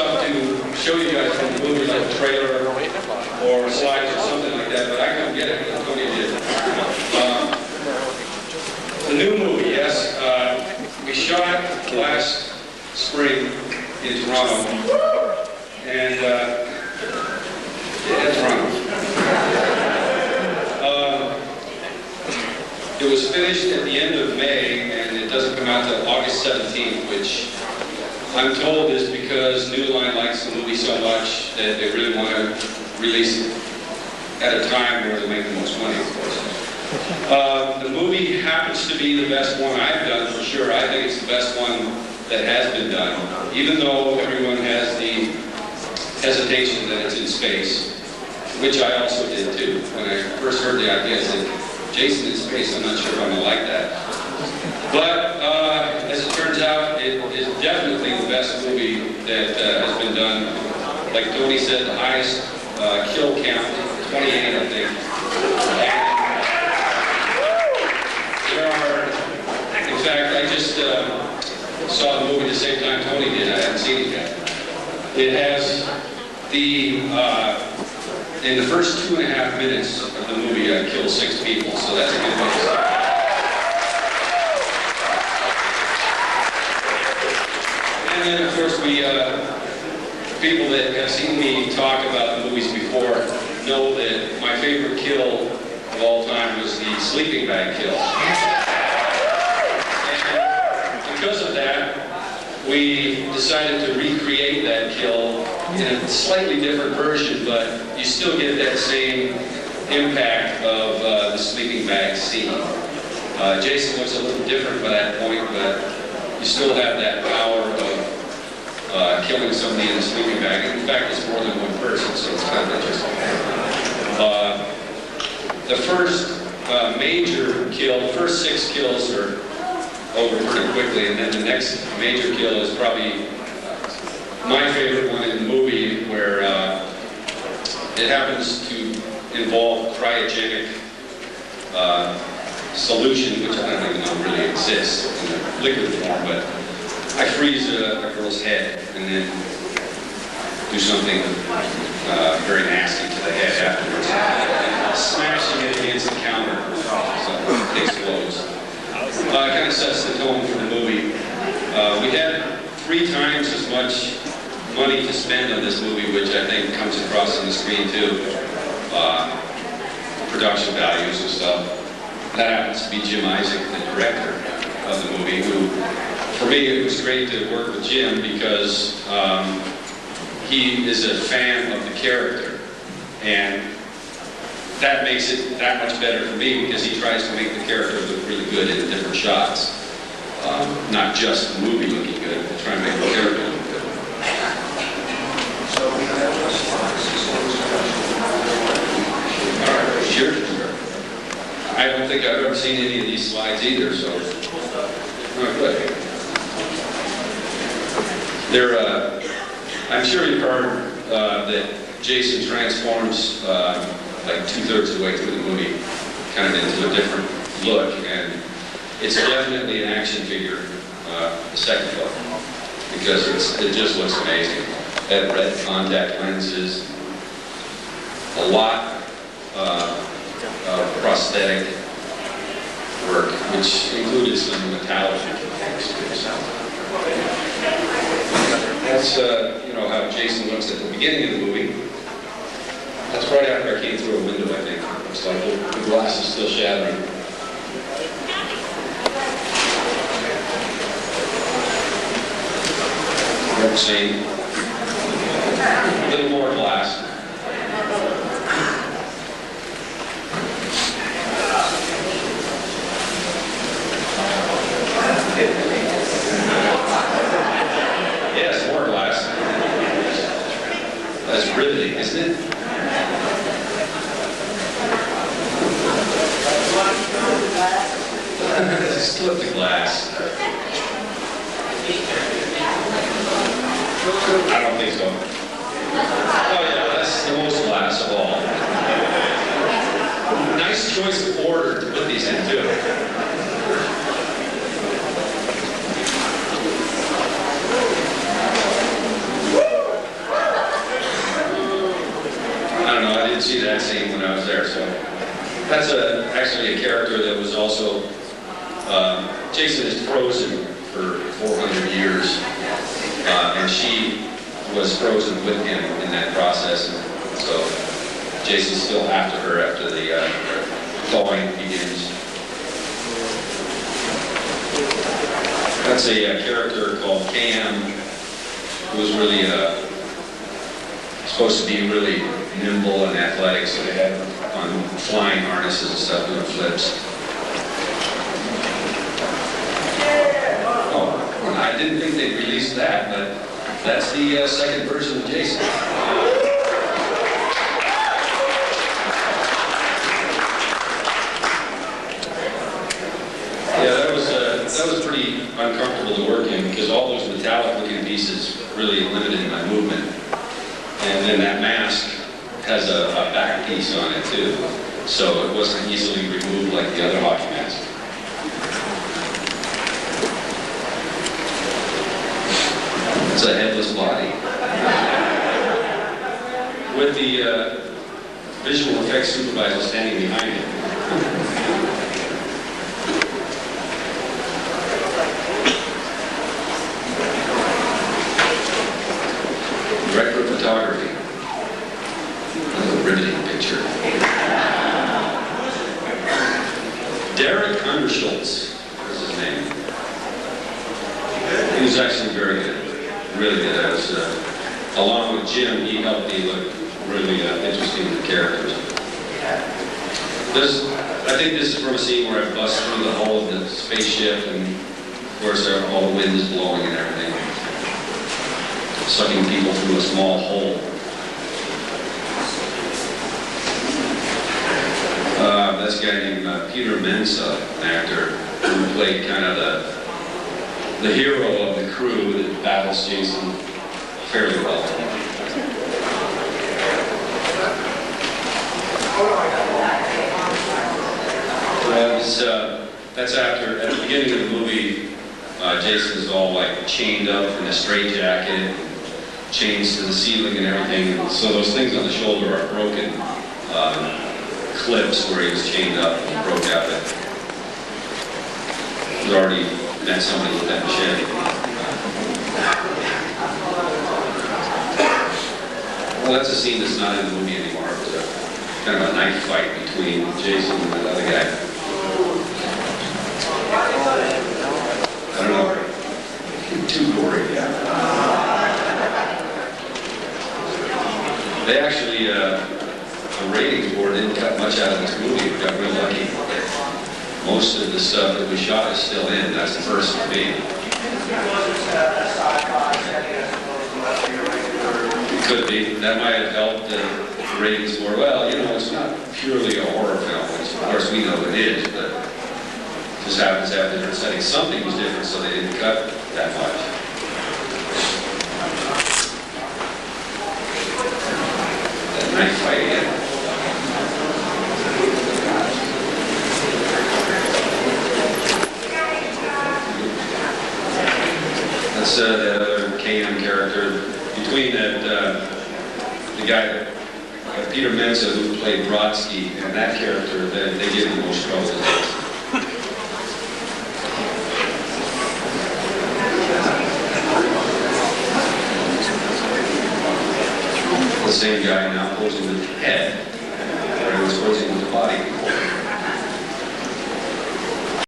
stuff to show you guys from the movie, like a trailer or slides or something like that, but I couldn't get it, but Tony did. The new movie, yes. We shot last spring in Toronto, and Toronto. It was finished at the end of May, and it doesn't come out until August 17th, which I'm told is because New Line likes the movie so much that they really want to release it at a time where they make the most money, of course. The movie happens to be the best one I've done, for sure. I think it's the best one that has been done, even though everyone has the hesitation that it's in space, which I also did too. When I first heard the idea, I said, Jason in space, I'm not sure if I'm going to like that. But as it turns out, it is definitely the best movie that has been done. Like Tony said, the highest kill count, 28, I think. There are, in fact, I just saw the movie the same time Tony did. I haven't seen it yet. It has in the first 2.5 minutes of the movie, I killed 6 people, so that's a good way to start. And then, of course, people that have seen me talk about the movies before know that my favorite kill of all time was the sleeping bag kill. And because of that, we decided to recreate that kill in a slightly different version, but you still get that same impact of the sleeping bag scene. Jason looks a little different by that point, but you still have that power of killing somebody in a sleeping bag. And in fact, it's more than one person, so it's kind of interesting. The first major kill, the first 6 kills are over pretty quickly, and then the next major kill is probably my favorite one in the movie, where it happens to involve cryogenic solution, which I don't even know really exists in a liquid form, but I freeze a girl's head and then do something very nasty to the head afterwards, smashing it against the counter so it explodes. Kind of sets the tone for the movie. We had 3 times as much money to spend on this movie, which I think comes across on the screen too. Production values and stuff. That happens to be Jim Isaac, the director of the movie, who, for me, it was great to work with Jim because he is a fan of the character, and that makes it that much better for me because he tries to make the character look really good in different shots. Not just the movie looking good, but trying to make the character look good. Alright, sure. I don't think I've ever seen any of these slides either, so good. I'm sure you've heard that Jason transforms like 2/3 of the way through the movie, kind of into a different look, and it's definitely an action figure, the second film, because it just looks amazing. It had red contact lenses, a lot of prosthetic work, which included some metallic things too. That's you know, how Jason looks at the beginning of the movie. That's right after I came through a window, I think. Looks like the glass is still shattering. Never seen. A little more glass. Yes, more glass. That's riveting, isn't it? Just flip the glass. I don't think so. Oh yeah, that's the most glass of all. Nice choice of order to put these in too. that scene when I was there. So that's actually a character that was also, Jason is frozen for 400 years, and she was frozen with him in that process. And so Jason's still after her after the thawing begins. That's a character called Cam, who was really supposed to be really nimble and athletic, so they had on flying harnesses and stuff doing flips. Oh, I didn't think they'd release that, but that's the second version of Jason. That was pretty uncomfortable to work in because all those metallic looking pieces really limited my movement. And then that mask has a back piece on it too, so it wasn't easily removed like the other hockey mask. It's a headless body. With the visual effects supervisor standing behind it. Director of photography. Another riveting picture. Derek Underschultz was his name. He was actually very good, really good. I was, along with Jim, he helped me look really interesting in the characters. I think this is from a scene where I bust through the hull of the spaceship, and of course all the wind is blowing and everything, sucking people through a small hole. That's a guy named Peter Mensa, an actor, who played kind of the hero of the crew that battles Jason fairly well. That's after, at the beginning of the movie, Jason's all like chained up in a straitjacket, chains to the ceiling and everything. And so those things on the shoulder are broken. Clips where he was chained up and broke out. He's already met somebody with that machete. Well, that's a scene that's not in the movie anymore. It was kind of a knife fight between Jason and the other guy. I don't know. Too gory. They actually, the ratings board didn't cut much out of this movie. We got real lucky. Most of the stuff that we shot is still in. That's the first for me. It could be. That might have helped the ratings more. Well, you know, it's not purely a horror film, which of course we know it is, but it just happens to have different settings. Something was different, so they didn't cut that much. That knife fight again. That's the other KM character. Between that, the guy, Peter Mensa, who played Brodsky, and that character, they give the most trouble. The same guy now posing with the head, where he was posing with the body.